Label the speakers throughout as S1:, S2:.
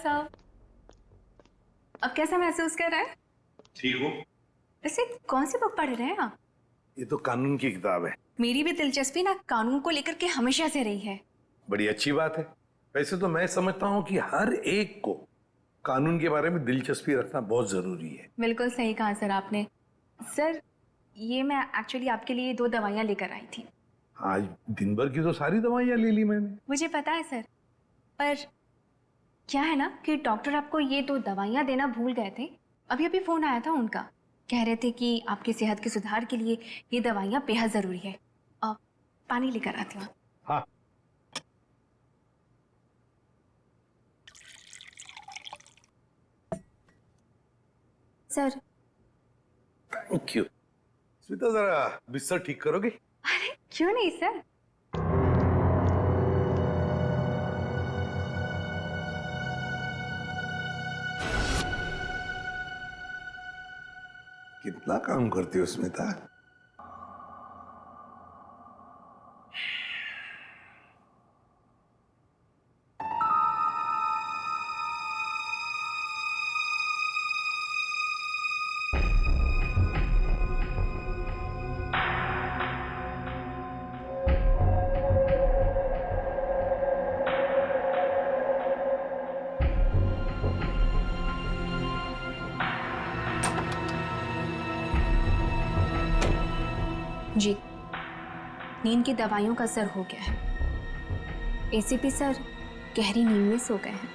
S1: साहब। अब कैसा महसूस कर रहा है?
S2: ठीक हूँ।
S1: वैसे कौन सी बुक पढ़ रहे हैं आप?
S2: ये तो कानून की किताब है।
S1: मेरी भी दिलचस्पी ना कानून को लेकर के हमेशा से रही है।
S2: बड़ी अच्छी बात है। वैसे तो मैं समझता हूँ कि हर एक को कानून के बारे में दिलचस्पी रखना बहुत जरूरी है।
S1: बिल्कुल सही कहा सर आपने। सर ये मैं एक्चुअली आपके लिए 2 दवाइयाँ लेकर आई थी।
S2: आज दिन भर की तो सारी दवाइयाँ ले ली मैंने।
S1: मुझे पता है सर, पर क्या है ना कि डॉक्टर आपको ये 2 दवाइयाँ देना भूल गए थे। अभी अभी फोन आया था उनका, कह रहे थे कि आपकी सेहत के सुधार के लिए ये दवाइयाँ बेहद जरूरी है। अब पानी लेकर आती हूँ।
S2: हाँ।
S1: सर।
S2: Thank you. स्मिता जरा बिस्तर ठीक करोगे?
S1: अरे क्यों नहीं सर।
S2: कितना काम करती हो स्मिता?
S1: जी, नींद की दवाइयों का असर हो गया है। एसीपी सर गहरी नींद में सो गए हैं।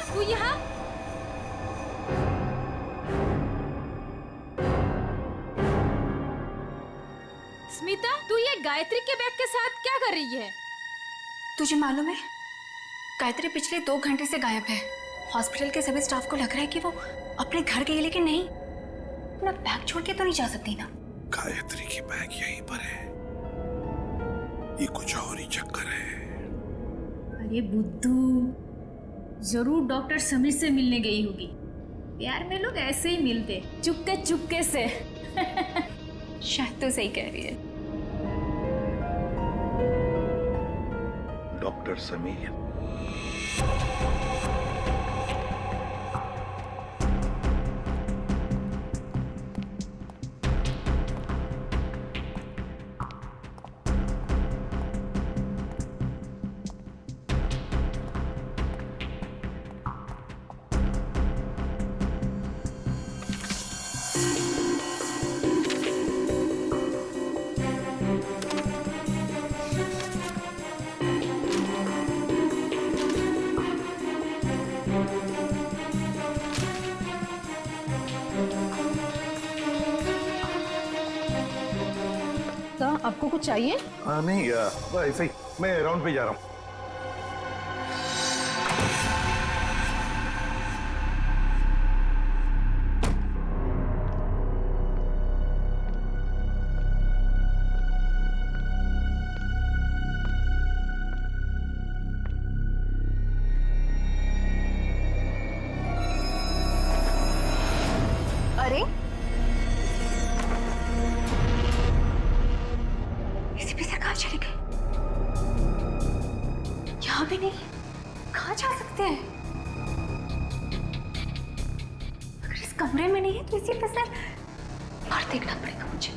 S3: तू यहाँ? स्मिता, तू ये गायत्री के बैग के साथ क्या कर रही है?
S1: तुझे मालूम है, गायत्री पिछले 2 घंटे से गायब है। हॉस्पिटल के सभी स्टाफ को लग रहा है कि वो अपने घर गई, लेकिन नहीं, अपना बैग छोड़ के तो नहीं जा सकती ना।
S2: गायत्री की बैग यहीं पर है, ये कुछ और ही चक्कर है।
S1: अरे बुद्धू,
S3: जरूर डॉक्टर समीर से मिलने गई होगी। प्यार में लोग ऐसे ही मिलते, चुपके चुपके से।
S1: शायद तो सही कह रही है।
S2: डॉक्टर समीर?
S3: आपको कुछ चाहिए?
S2: नहीं बस ऐसे ही, मैं राउंड पे जा रहा हूँ।
S1: अरे इसी पे से कहाँ चले गए? यहाँ भी नहीं, कहाँ जा सकते हैं? अगर इस कमरे में नहीं है तो इसी पे से बाहर देखना पड़ेगा मुझे।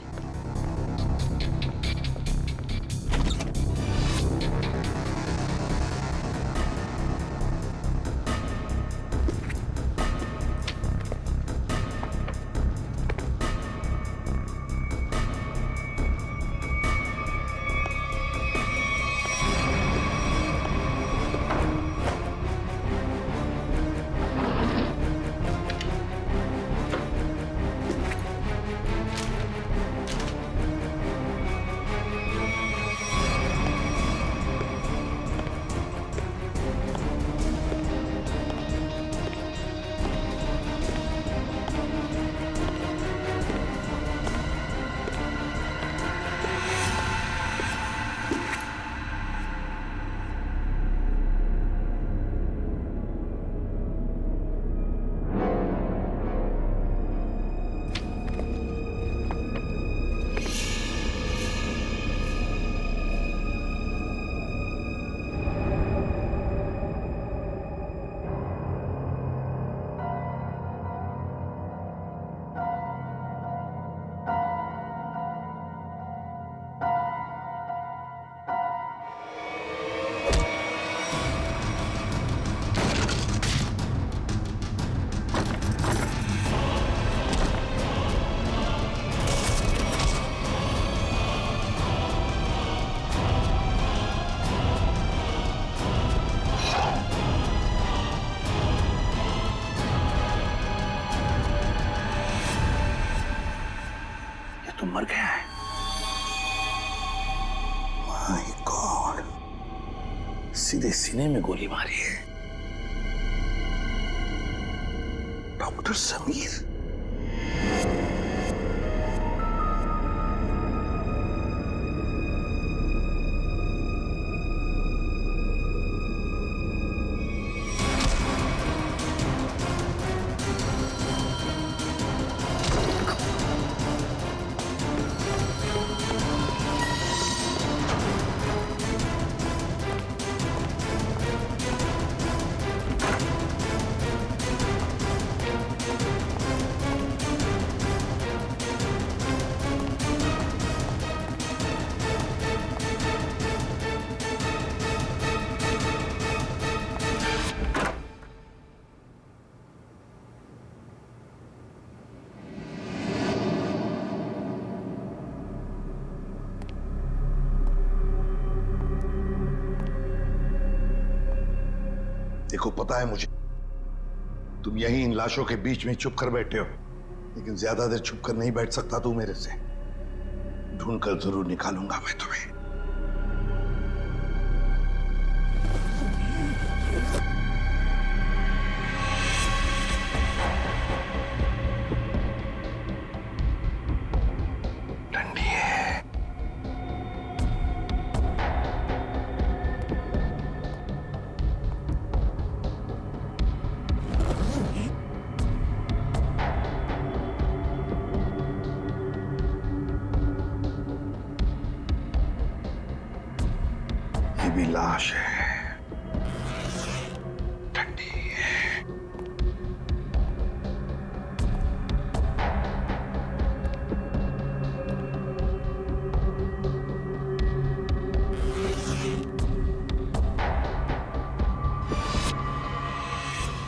S1: तो मर गया है। माय गॉड, सीधे सीने में गोली मारी है। डॉक्टर समीर? देखो, पता है मुझे तुम यहीं इन लाशों के बीच में चुप कर बैठे हो, लेकिन ज्यादा देर चुप कर नहीं बैठ सकता तू मेरे से। ढूंढ कर जरूर निकालूंगा मैं तुम्हें। ठंडी है।
S2: भी लाश है, ठंडी है।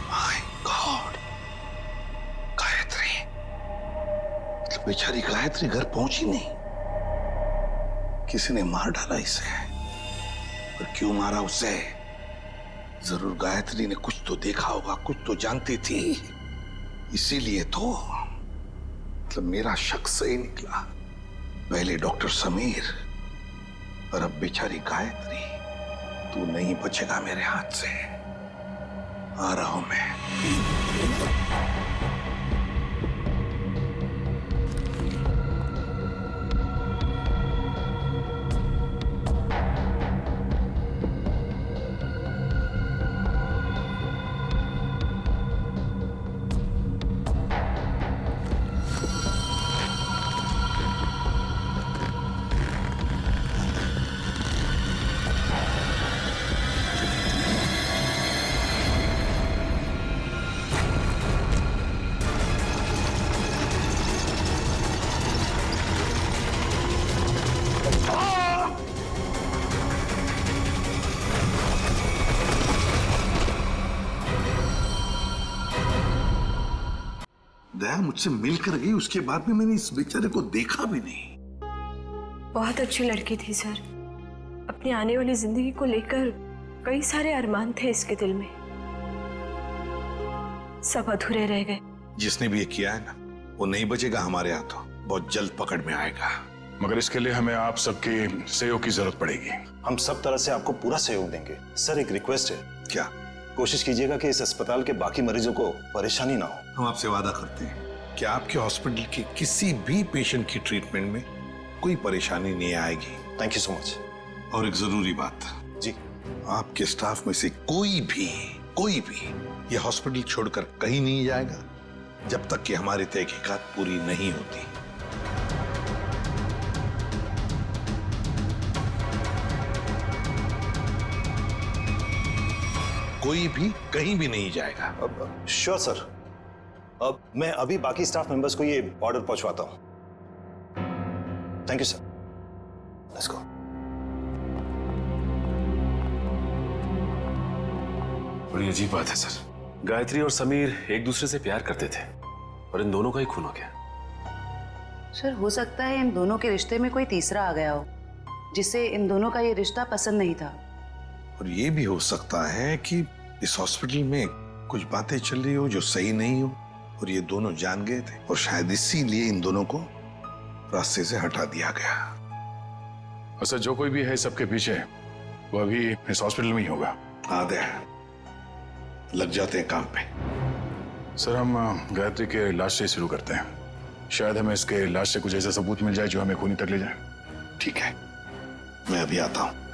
S2: माय गॉड, गायत्री, मतलब बेचारी गायत्री घर पहुंची नहीं। किसी ने मार डाला इसे, और क्यों मारा उसे? जरूर गायत्री ने कुछ तो देखा होगा, कुछ तो जानती थी, इसीलिए तो। मतलब मेरा शक सही निकला। पहले डॉक्टर समीर और अब बेचारी गायत्री। तू नहीं बचेगा मेरे हाथ से। आ रहा हूं मैं। दया मुझसे मिलकर गई, उसके बाद भी मैंने इस बेचारे को देखा भी नहीं।
S4: बहुत अच्छी लड़की थी सर। अपनी आने वाली जिंदगी को लेकर कई सारे अरमान थे इसके दिल में, सब अधूरे रह गए।
S2: जिसने भी ये किया है ना, वो नहीं बचेगा हमारे हाथों, बहुत जल्द पकड़ में आएगा।
S5: मगर इसके लिए हमें आप सबके सहयोग की जरूरत पड़ेगी।
S6: हम सब तरह से आपको पूरा सहयोग देंगे। सर, एक रिक्वेस्ट है।
S2: क्या?
S6: कोशिश कीजिएगा कि इस अस्पताल के बाकी मरीजों को परेशानी ना हो।
S2: हम आपसे वादा करते हैं कि आपके हॉस्पिटल के किसी भी पेशेंट की ट्रीटमेंट में कोई परेशानी नहीं आएगी।
S6: Thank you so much.
S2: और एक जरूरी बात
S6: जी,
S2: आपके स्टाफ में से कोई भी ये हॉस्पिटल छोड़कर कहीं नहीं जाएगा जब तक कि हमारी तहकीकात पूरी नहीं होती। कोई भी कहीं भी नहीं जाएगा।
S6: Sure sir. अब मैं अभी बाकी स्टाफ मेंबर्स को ये ऑर्डर पहुंचवाता हूं। Thank you sir. Let's go.
S7: बड़ी अजीब बात है सर। गायत्री और समीर एक दूसरे से प्यार करते थे और इन दोनों का ही खून हो गया।
S8: सर, हो सकता है इन दोनों के रिश्ते में कोई तीसरा आ गया हो, जिसे इन दोनों का ये रिश्ता पसंद नहीं था।
S2: और ये भी हो सकता है कि इस हॉस्पिटल में कुछ बातें चल रही हो जो सही नहीं हो, और ये दोनों जान गए थे, और शायद इसीलिए इन दोनों को रास्ते से हटा दिया गया।
S5: अच्छा, जो कोई भी है सबके पीछे, वो अभी इस हॉस्पिटल में ही होगा।
S2: आधे लग जाते हैं काम पे।
S5: सर, हम गायत्री के लाश से शुरू करते हैं। शायद हमें इसके लाश से कुछ ऐसा सबूत मिल जाए जो हमें खूनी तक ले जाए।
S2: ठीक है, मैं अभी आता हूं।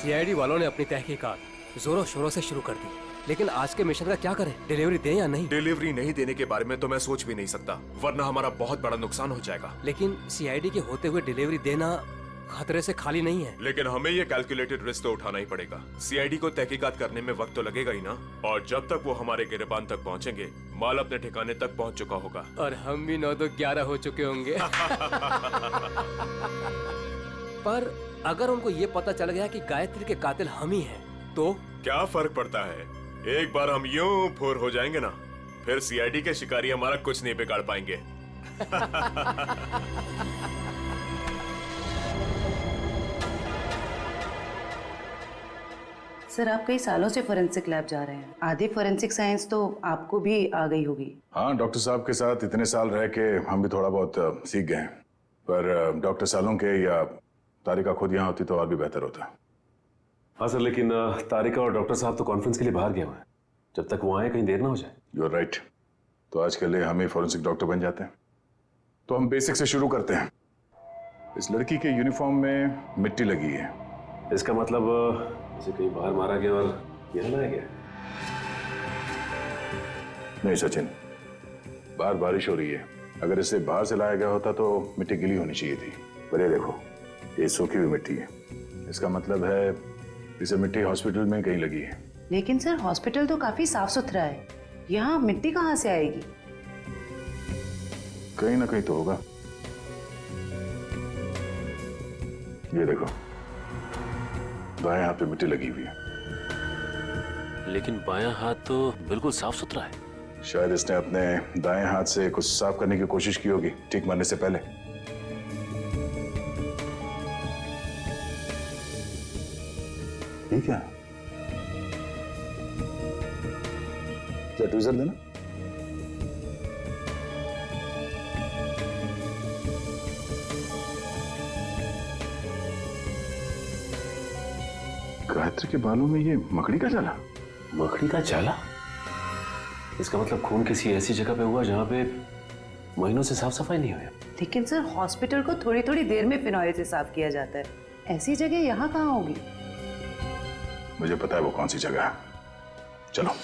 S9: सीआईडी वालों ने अपनी तहकीकात जोरों शोरों से शुरू कर दी, लेकिन आज के मिशन का क्या करें? डिलीवरी दें या नहीं?
S10: डिलीवरी नहीं देने के बारे में तो मैं सोच भी नहीं सकता, वरना हमारा बहुत बड़ा नुकसान हो जाएगा।
S9: लेकिन सीआईडी के होते हुए डिलीवरी देना खतरे से खाली नहीं है।
S10: लेकिन हमें ये कैलकुलेटेड रिस्क तो उठाना ही पड़ेगा। सीआईडी को तहकीकात करने में वक्त तो लगेगा ही ना, और जब तक वो हमारे गिरबान तक पहुंचेंगे, माल अपने ठिकाने तक पहुंच चुका होगा।
S9: और हम भी 9-11 हो चुके होंगे। पर अगर उनको ये पता चल गया कि गायत्री के कातिल हम ही हैं, तो
S10: क्या फर्क पड़ता है? एक बार हम यूं फुर हो जाएंगे ना, फिर सीआईडी के शिकारी हमारा कुछ नहीं बिगाड़ पाएंगे।
S8: सर, आप कई सालों से फोरेंसिक लैब जा रहे हैं, आधी फोरेंसिक साइंस तो आपको भी आ गई होगी।
S5: हाँ, डॉक्टर साहब के साथ इतने साल रह के हम भी थोड़ा बहुत सीख गए हैं। पर डॉक्टर सालों के या तारिका खुद यहाँ होती तो और भी बेहतर होता।
S7: हाँ सर, लेकिन तारिका और डॉक्टर साहब तो कॉन्फ्रेंस के लिए बाहर गए हुए हैं। जब तक वो आए कहीं देर ना हो जाए।
S5: You are right. तो आज के लिए हम ही फॉरेंसिक डॉक्टर बन जाते हैं। तो हम बेसिक से शुरू करते हैं। इस लड़की के यूनिफॉर्म में मिट्टी लगी है।
S7: इसका मतलब इसे कहीं बाहर मारा गया और यहाँ लाया गया?
S5: नहीं सचिन, बाहर बारिश हो रही है। अगर इसे बाहर से लाया गया होता तो मिट्टी गीली होनी चाहिए थी। पर ये देखो, ये सूखी हुई मिट्टी है, इसका मतलब है इसे मिट्टी हॉस्पिटल में कहीं लगी है।
S8: लेकिन सर हॉस्पिटल तो काफी साफ सुथरा है, यहाँ मिट्टी कहाँ से आएगी?
S5: कहीं ना कहीं तो होगा। ये देखो, दाएं हाथ पे मिट्टी लगी हुई है।
S7: लेकिन बायां हाथ तो बिल्कुल साफ सुथरा है।
S5: शायद इसने अपने दाएं हाथ से कुछ साफ करने की कोशिश की होगी ठीक मरने से पहले। ठीक है, क्या ट्वीजर देना? गायत्री के बालों में ये मकड़ी का जाला?
S7: मकड़ी का जाला? इसका मतलब खून किसी ऐसी जगह पे हुआ जहां पे महीनों से साफ सफाई नहीं हुई।
S8: लेकिन सर हॉस्पिटल को थोड़ी थोड़ी देर में फिनॉइल से साफ किया जाता है, ऐसी जगह यहाँ कहाँ होगी?
S5: मुझे पता है वो कौन सी जगह है, चलो।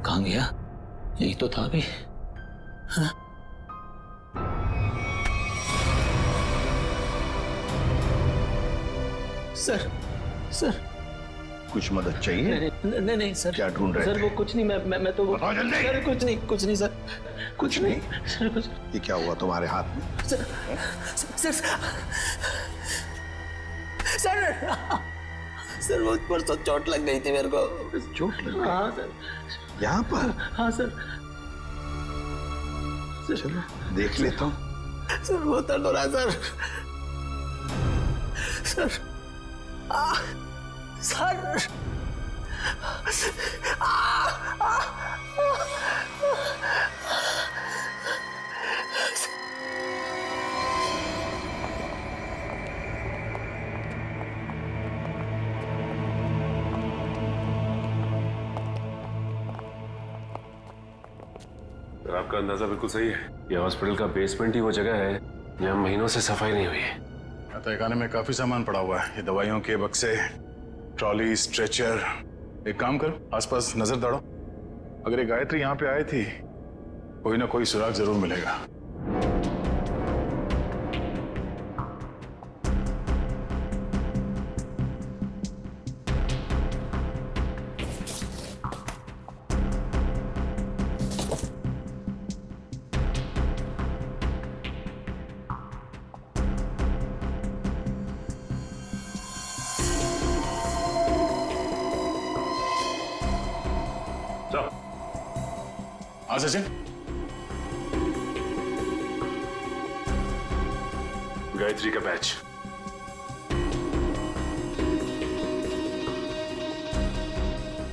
S2: कहाँ गया? यही तो था अभी। हाँ? सर, सर कुछ मदद चाहिए? नहीं नहीं सर। क्या ढूंढ रहे थे?
S11: सर वो कुछ नहीं, मैं तो
S2: बताओ जल्दी।
S11: सर कुछ नहीं सर,
S2: कुछ नहीं?
S11: सर कुछ।
S2: ये क्या हुआ तुम्हारे हाथ में?
S11: सर सर सर वो परसों चोट लग गई थी मेरे को।
S2: चोट लग गई?
S11: हाँ सर।
S2: यहाँ पर?
S11: हाँ सर।
S2: चलो देख लेता हूँ।
S11: सर वो दर्द हो रहा है सर। सर सर
S7: आपका अंदाजा बिल्कुल सही है। यह हॉस्पिटल का बेसमेंट ही वो जगह है जहाँ महीनों से सफाई नहीं हुई है।
S5: तहखाने में काफी सामान पड़ा हुआ है, ये दवाइयों के बक्से, ट्रॉली, स्ट्रेचर। एक काम करो, आसपास नजर दौड़ो। अगर ये गायत्री यहाँ पे आई थी, कोई ना कोई सुराग जरूर मिलेगा। हाँ सचिन, गायत्री का बैच।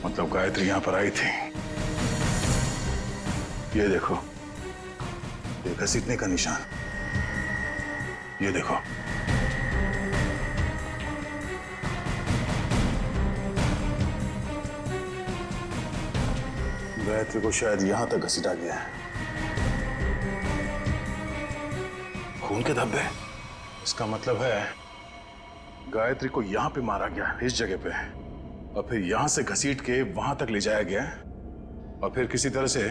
S5: मतलब गायत्री यहां पर आई थी। ये देखो, ये घसीटने का निशान। ये देखो, गायत्री को शायद यहां तक घसीटा गया है। खून के धब्बे, इसका मतलब है गायत्री को यहां पे मारा गया, इस जगह पे, और फिर यहां से घसीट के वहां तक ले जाया गया, और फिर किसी तरह से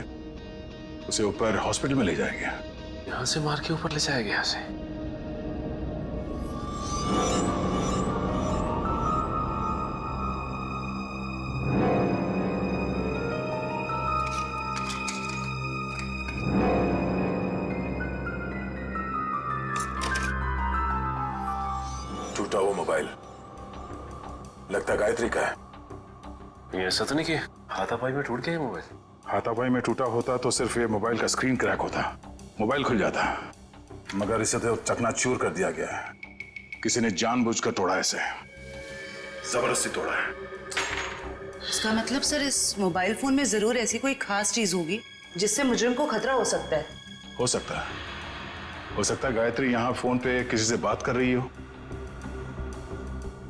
S5: उसे ऊपर हॉस्पिटल में ले जाया गया।
S7: यहां से मार के ऊपर ले जाया गया उसे।
S5: मोबाइल लगता गायत्री का है।
S7: ये ऐसा तो नहीं कि हाथापाई में टूट गया ये मोबाइल?
S5: हाथापाई में टूटा होता तो सिर्फ ये मोबाइल का स्क्रीन क्रैक होता, मोबाइल खुल जाता, मगर इसे तो चकनाचूर कर दिया गया है। किसी ने जानबूझकर तोड़ा, इसे जबरदस्ती तोड़ा है।
S8: इसका मतलब सर इस मोबाइल फोन में जरूर ऐसी कोई खास चीज होगी जिससे मुजरिम को खतरा हो सकता है।
S5: हो सकता है, हो सकता है गायत्री यहाँ फोन पे किसी से बात कर रही हो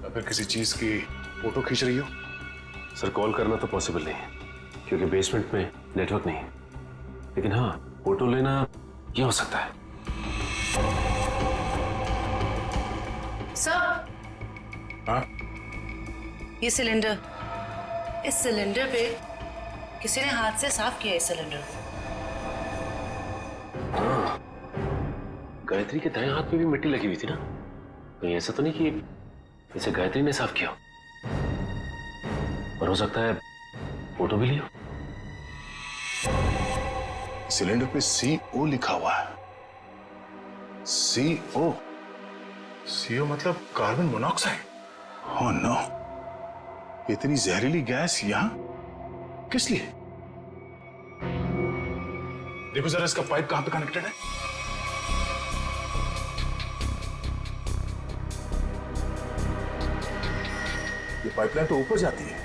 S5: या फिर किसी चीज की फोटो खींच रही हो।
S7: सर कॉल करना तो पॉसिबल नहीं है क्योंकि बेसमेंट में नेटवर्क नहीं है, लेकिन हाँ फोटो लेना ये हो सकता है।
S8: सर
S5: हाँ
S8: ये सिलेंडर, इस सिलेंडर पे किसी ने हाथ से साफ किया इस सिलेंडर को।
S7: हाँ, गायत्री के दाएं हाथ में भी मिट्टी लगी हुई थी ना, कहीं ऐसा तो नहीं कि इसे गायत्री ने साफ किया, और हो सकता है फोटो भी लियो।
S5: सिलेंडर पे CO लिखा हुआ है। CO मतलब कार्बन मोनोऑक्साइड। ओह नो, इतनी जहरीली गैस यहां किस लिए? देखो जरा इसका पाइप कहां पे कनेक्टेड है। ये पाइपलाइन तो ऊपर जाती है।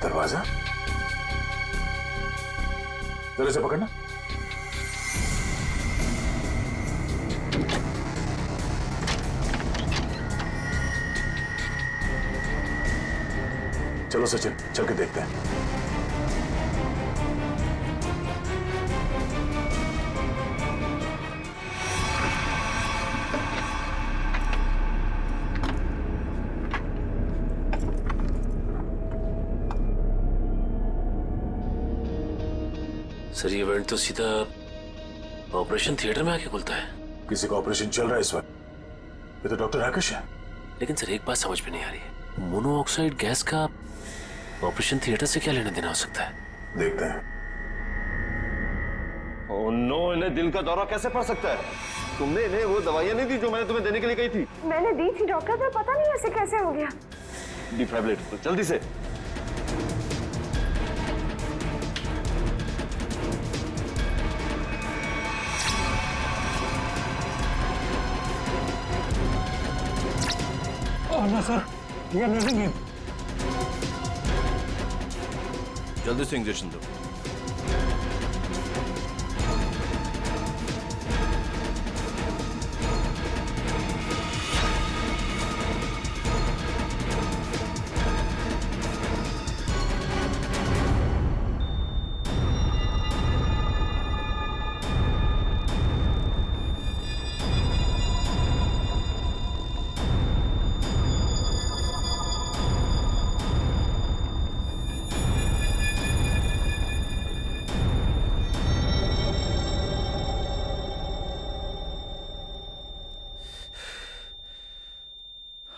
S5: दरवाजा जरा से पकड़ना। चलो सचिन, चल के देखते हैं।
S7: सर ये इवेंट तो सीधा ऑपरेशन थिएटर में आके खुलता है।
S5: किसी का ऑपरेशन चल रहा है इस वक्त। ये तो डॉक्टर राकेश है।
S7: लेकिन सर एक बात समझ में नहीं आ रही है, मोनोऑक्साइड गैस का ऑपरेशन थिएटर से क्या लेना देना हो सकता है?
S5: देखते हैं।
S6: ओह नो, इन्हें दिल का दौरा कैसे पड़ सकता है? तुमने इन्हें वो दवाइयां नहीं दी जो मैंने तुम्हें देने के लिए कही थी?
S4: मैंने दी थी डॉक्टर, पर पता नहीं ऐसे कैसे हो गया।
S6: डिफाइब्रिलेटर जल्दी से।
S11: ना सर, ये नहीं है।
S6: जल्दी से इंजेक्शन दो।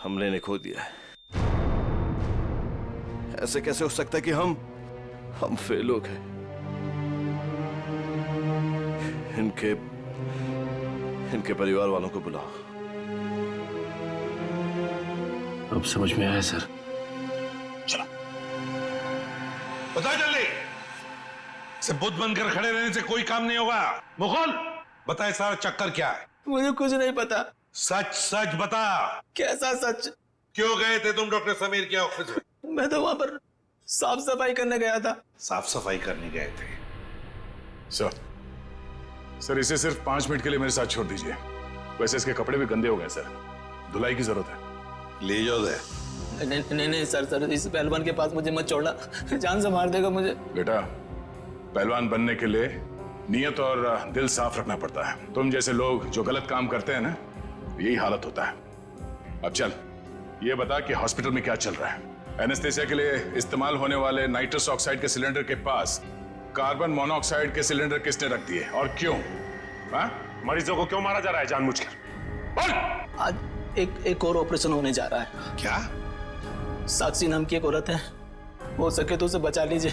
S6: हमले ने खो दिया है। ऐसे कैसे हो सकता है कि हम फेल हो गए? इनके परिवार वालों को बुलाओ।
S7: अब समझ में आया सर।
S2: चलो बताओ जल्दी। से बुद्ध बनकर खड़े रहने से कोई काम नहीं होगा। मुकुल बताए सारा चक्कर क्या है?
S11: मुझे कुछ नहीं पता।
S2: सच सच बता।
S11: कैसा सच?
S2: क्यों गए थे तुम डॉक्टर समीर के ऑफिस में?
S11: मैं तो वहां पर साफ सफाई करने गया था।
S2: साफ सफाई करने गए थे?
S5: सर इसे सिर्फ 5 मिनट के लिए मेरे साथ छोड़ दीजिए। वैसे इसके कपड़े भी गंदे हो गए सर, धुलाई की जरूरत है।
S2: ले जाओ दे।
S11: नहीं सर, इस पहलवान के पास मुझे मत छोड़ना, जान से मार देगा मुझे।
S5: बेटा, पहलवान बनने के लिए नियत और दिल साफ रखना पड़ता है। तुम जैसे लोग जो गलत काम करते हैं ना, यही हालत होता है। अब चल ये बता कि हॉस्पिटल में क्या चल रहा है? एनेस्थेसिया के लिए इस्तेमाल होने वाले नाइट्रस ऑक्साइड के सिलेंडर के पास कार्बन मोनोऑक्साइड के सिलेंडर किसने रख दिए और क्यों? मरीजों को क्यों मारा जा रहा है जानबूझकर? बोल।
S11: आज एक और ऑपरेशन होने जा रहा है।
S2: क्या?
S11: साक्षी नाम की एक औरत है, हो सके तो उसे बचा लीजिए।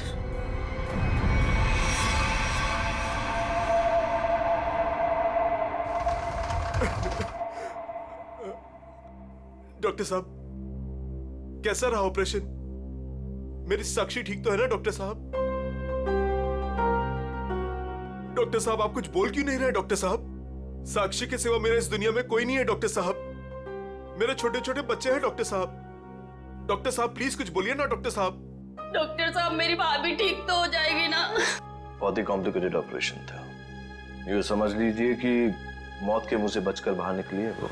S10: डॉक्टर साहब, कैसा रहा ऑपरेशन? मेरी साक्षी ठीक तो है ना डॉक्टर साहब? डॉक्टर साहब, आप कुछ बोल क्यों नहीं रहे डॉक्टर साहब? साक्षी के सिवा मेरे इस दुनिया में कोई नहीं है डॉक्टर साहब। मेरे छोटे छोटे बच्चे हैं डॉक्टर साहब। डॉक्टर साहब प्लीज कुछ बोलिए ना डॉक्टर साहब।
S12: डॉक्टर साहब, मेरी भाभी ठीक तो हो जाएगी ना?
S13: बहुत ही कॉम्प्लिकेटेड ऑपरेशन था। ये समझ लीजिए कि मौत के मुंह से बचकर बाहर निकली है वो।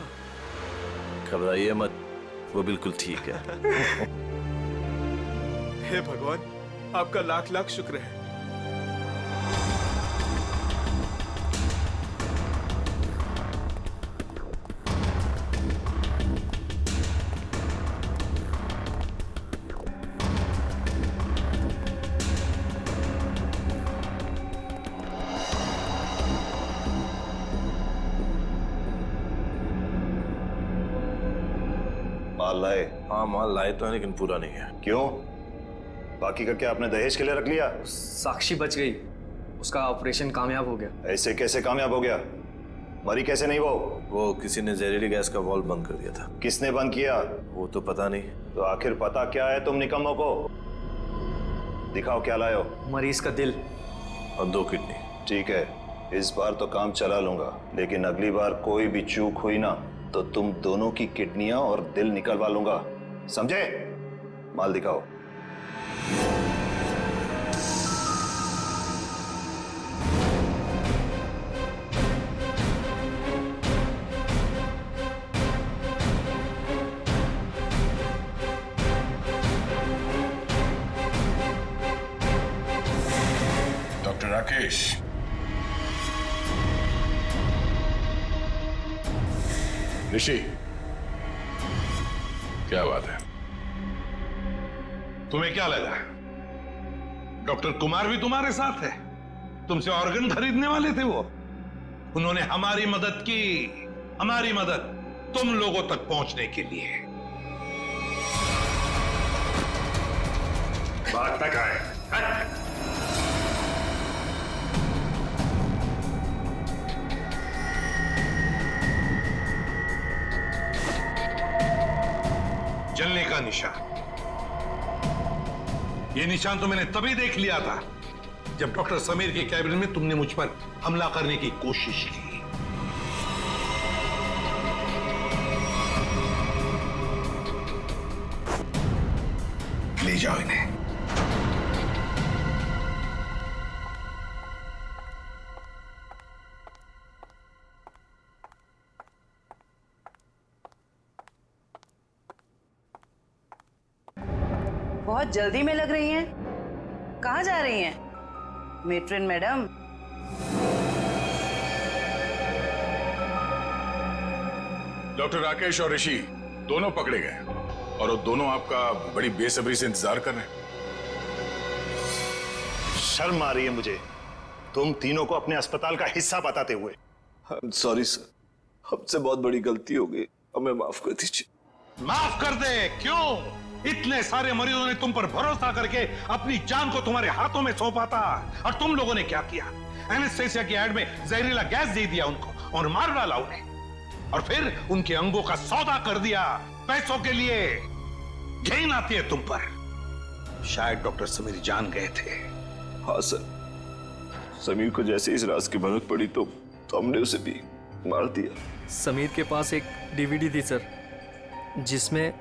S13: घबराइए मत, वो बिल्कुल ठीक है।
S10: हे भगवान, आपका लाख लाख शुक्र है।
S6: माल लाए?
S13: हाँ माल लाए तो है, लेकिन पूरा नहीं है।
S6: क्यों? बाकी का क्या आपने दहेज के लिए रख लिया?
S11: साक्षी बच गई, उसका ऑपरेशन कामयाब हो गया।
S6: ऐसे कैसे कामयाब हो गया? मरी कैसे नहीं
S13: वो किसी ने जहरीली गैस का वाल्व बंद कर दिया था।
S6: किसने बंद किया?
S13: वो तो पता नहीं।
S6: तो आखिर पता क्या है तुम निकम्मों को? दिखाओ क्या लाए हो।
S11: मरीज का दिल
S13: और 2 किडनी।
S6: ठीक है, इस बार तो काम चला लूंगा, लेकिन अगली बार कोई भी चूक हुई ना तो तुम दोनों की किडनियां और दिल निकलवा लूंगा, समझे? माल दिखाओ।
S5: डॉक्टर राकेश, ऋषि, क्या बात है? तुम्हें क्या लगा डॉक्टर कुमार भी तुम्हारे साथ है? तुमसे ऑर्गन खरीदने वाले थे वो। उन्होंने हमारी मदद की, हमारी मदद तुम लोगों तक पहुंचने के लिए। बात तक आए। जलने का निशान, ये निशान तो मैंने तभी देख लिया था जब डॉक्टर समीर के कैबिन में तुमने मुझ पर हमला करने की कोशिश की। ले जाओ इन्हें।
S8: बहुत जल्दी में लग रही हैं। कहाँ जा रही हैं मेट्रिन मैडम?
S5: डॉक्टर राकेश और ऋषि दोनों पकड़े गए और वो दोनों आपका बड़ी बेसब्री से इंतजार कर रहे हैं।
S6: शर्म आ रही है मुझे तुम तीनों को अपने अस्पताल का हिस्सा बताते हुए।
S13: सॉरी सर, हमसे बहुत बड़ी गलती हो गई, हमें माफ कर दीजिए।
S5: माफ कर दे? क्यों? इतने सारे मरीजों ने तुम पर भरोसा करके अपनी जान को तुम्हारे हाथों में सौंपा था, और तुम लोगों ने क्या किया? एनेस्थेसिया की एड में जहरीला गैस दे दिया उनको और मार डाला उन्हें, और फिर उनके अंगों का सौदा कर दिया पैसों के लिए। घिन आती है तुम पर। शायद डॉक्टर समीर जान गए थे।
S13: हाँ सर, समीर को जैसे इस राज की भनक पड़ी तो हमने उसे भी मार दिया।
S11: समीर के पास एक डीवीडी थी सर, जिसमें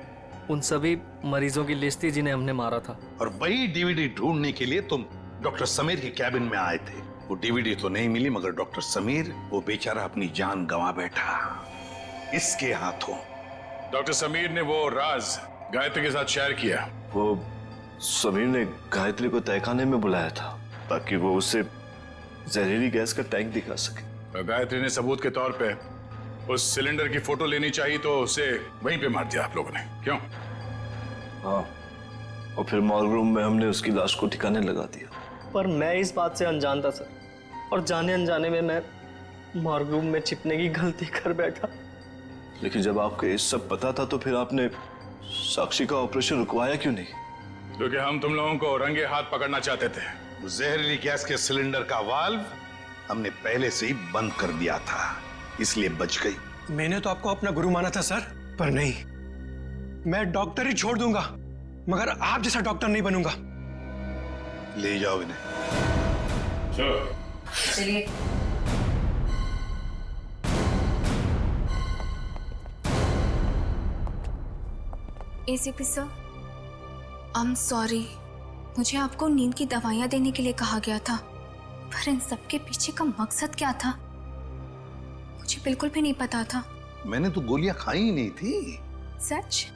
S11: उन सभी मरीजों की लिस्ट थी जिन्हें हमने मारा था।
S5: और वही डीवीडी ढूंढने के लिए तुम डॉक्टर समीर के कैबिन में आए थे। वो डीवीडी तो नहीं मिली, मगर डॉक्टर समीर, वो बेचारा अपनी जान गंवा बैठा इसके हाथों। डॉक्टर समीर ने वो राज गायत्री के साथ शेयर किया।
S13: वो समीर ने गायत्री को तहखाने में बुलाया था ताकि वो उसे जहरीली गैस का टैंक दिखा सके।
S5: गायत्री ने सबूत के तौर पे उस सिलेंडर की फोटो लेनी चाहिए तो उसे वहीं पे मार दिया आप लोगों ने, क्यों?
S13: हाँ, और फिर मॉर्ग रूम में हमने उसकी लाश को ठिकाने लगा दिया।
S11: पर मैं इस बात से अनजान था सर, और जाने अनजाने में मैं मॉर्ग रूम में छिपने की गलती कर बैठा।
S13: लेकिन जब आपको ये सब पता था तो फिर आपने साक्षी का ऑपरेशन रुकवाया क्यों नहीं?
S5: क्योंकि हम तुम लोगों को रंगे हाथ पकड़ना चाहते थे। वो जहरीली गैस के सिलेंडर का वाल्व हमने पहले से ही बंद कर दिया था, इसलिए बच गई।
S9: मैंने तो आपको अपना गुरु माना था सर, पर नहीं,
S14: मैं डॉक्टर ही छोड़ दूंगा, मगर आप जैसा डॉक्टर नहीं बनूंगा।
S2: ले जाओ इन्हें।
S1: चलिए। ACP sir, I am sorry. मुझे आपको नींद की दवाइयां देने के लिए कहा गया था, पर इन सब के पीछे का मकसद क्या था मुझे बिल्कुल भी नहीं पता था।
S2: मैंने तो गोलियां खाई ही नहीं थी।
S1: सच?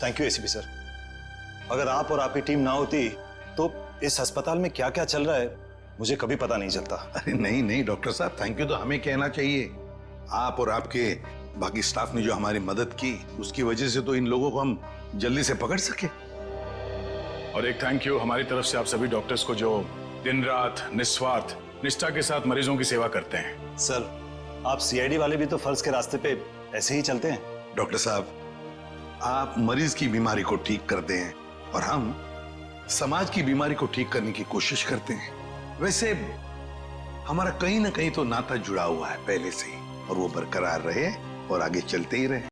S6: Thank you ACP sir. अगर आप और आपकी टीम ना होती तो इस अस्पताल में क्या क्या चल रहा है मुझे कभी पता नहीं चलता।
S2: अरे नहीं नहीं डॉक्टर साहब, थैंक यू तो हमें कहना चाहिए। आप और आपके बाकी स्टाफ ने जो हमारी मदद की, उसकी वजह से तो इन लोगों को हम जल्दी से पकड़ सके।
S5: और एक थैंक यू हमारी तरफ से आप सभी डॉक्टर्स को जो दिन रात निस्वार्थ निष्ठा के साथ मरीजों की सेवा करते हैं।
S6: सर, आप सीआईडी वाले भी तो फर्ज के रास्ते पे ऐसे ही चलते हैं।
S2: डॉक्टर साहब, आप मरीज की बीमारी को ठीक करते हैं और हम समाज की बीमारी को ठीक करने की कोशिश करते हैं। वैसे हमारा कहीं ना कहीं तो नाता जुड़ा हुआ है पहले से ही, और वो बरकरार रहे और आगे चलते ही रहे।